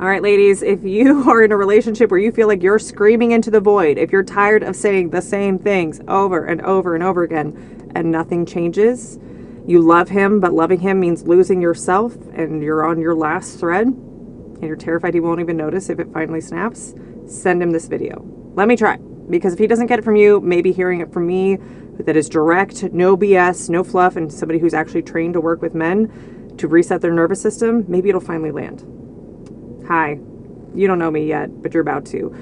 All right, ladies, if you are in a relationship where you feel like you're screaming into the void, if you're tired of saying the same things over and over and over again and nothing changes, you love him, but loving him means losing yourself and you're on your last thread and you're terrified he won't even notice if it finally snaps, send him this video. Let me try. Because if he doesn't get it from you, maybe hearing it from me that is direct, no BS, no fluff, and somebody who's actually trained to work with men to reset their nervous system, maybe it'll finally land. Hi, you don't know me yet, but you're about to.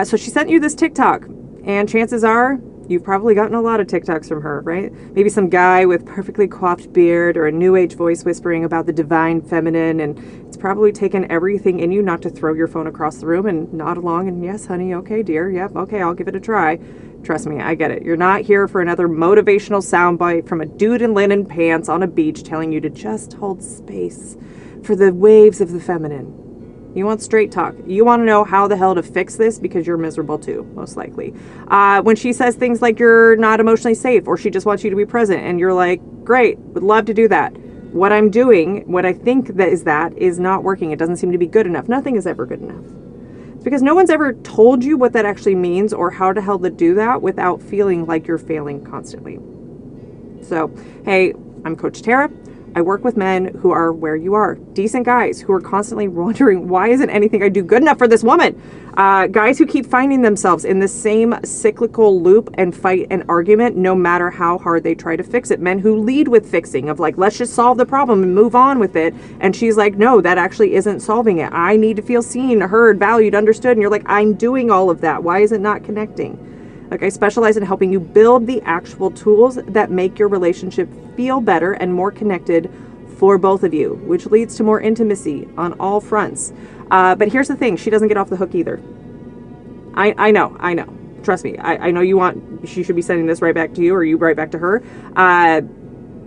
So she sent you this TikTok, and chances are you've probably gotten a lot of TikToks from her, right? Maybe some guy with perfectly coiffed beard or a new age voice whispering about the divine feminine, and it's probably taken everything in you not to throw your phone across the room and nod along and, yes, honey, okay, dear, yep, okay, I'll give it a try. Trust me, I get it. You're not here for another motivational soundbite from a dude in linen pants on a beach telling you to just hold space for the waves of the feminine. You want straight talk. You want to know how the hell to fix this because you're miserable too, most likely. When she says things like you're not emotionally safe or she just wants you to be present and you're like, great, would love to do that. What I'm doing, what I think that is not working. It doesn't seem to be good enough. Nothing is ever good enough. It's because no one's ever told you what that actually means or how the hell to do that without feeling like you're failing constantly. So, hey, I'm Coach Tara. I work with men who are where you are. Decent guys who are constantly wondering, why isn't anything I do good enough for this woman? Guys who keep finding themselves in the same cyclical loop and fight an argument no matter how hard they try to fix it. Men who lead with fixing of like, let's just solve the problem and move on with it. And she's like, no, that actually isn't solving it. I need to feel seen, heard, valued, understood. And you're like, I'm doing all of that. Why is it not connecting? Like, I specialize in helping you build the actual tools that make your relationship feel better and more connected for both of you, which leads to more intimacy on all fronts. But here's the thing. She doesn't get off the hook either. I know. Trust me. I know she should be sending this right back to you or you right back to her.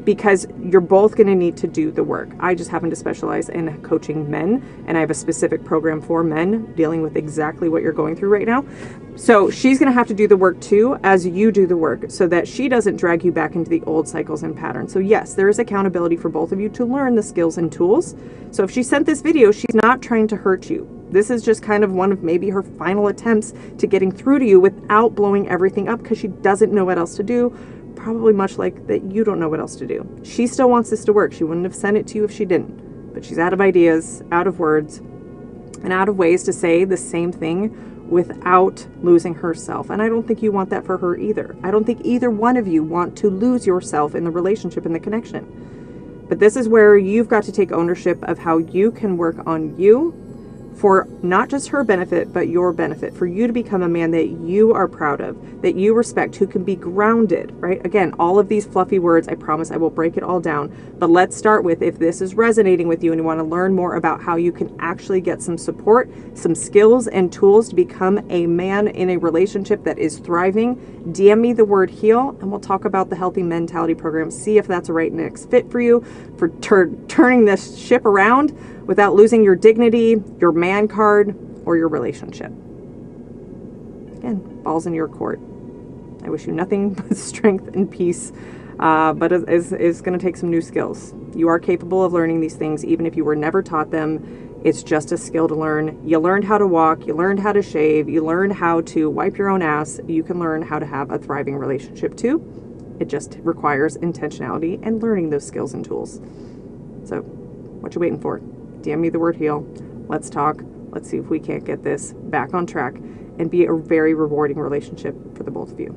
Because you're both going to need to do the work. I just happen to specialize in coaching men, and I have a specific program for men dealing with exactly what you're going through right now. So she's going to have to do the work too as you do the work so that she doesn't drag you back into the old cycles and patterns. So yes, there is accountability for both of you to learn the skills and tools. So if she sent this video, she's not trying to hurt you. This is just kind of one of maybe her final attempts to getting through to you without blowing everything up because she doesn't know what else to do. Probably much like that you don't know what else to do. She still wants this to work. She wouldn't have sent it to you if she didn't. But she's out of ideas, out of words, and out of ways to say the same thing without losing herself. And I don't think you want that for her either. I don't think either one of you want to lose yourself in the relationship and the connection. But this is where you've got to take ownership of how you can work on you for not just her benefit, but your benefit, for you to become a man that you are proud of, that you respect, who can be grounded, right? Again, all of these fluffy words, I promise I will break it all down. But let's start with, if this is resonating with you and you want to learn more about how you can actually get some support, some skills and tools to become a man in a relationship that is thriving, DM me the word heal and we'll talk about the Healthy Men-tality Program. See if that's a right next fit for you, for turning this ship around without losing your dignity, your man card, or your relationship. Again, ball's in your court. I wish you nothing but strength and peace, but it's going to take some new skills. You are capable of learning these things even if you were never taught them. It's just a skill to learn. You learned how to walk, you learned how to shave, you learned how to wipe your own ass. You can learn how to have a thriving relationship too. It just requires intentionality and learning those skills and tools. So, what you waiting for? DM me the word heal. Let's talk. Let's see if we can't get this back on track and be a very rewarding relationship for the both of you.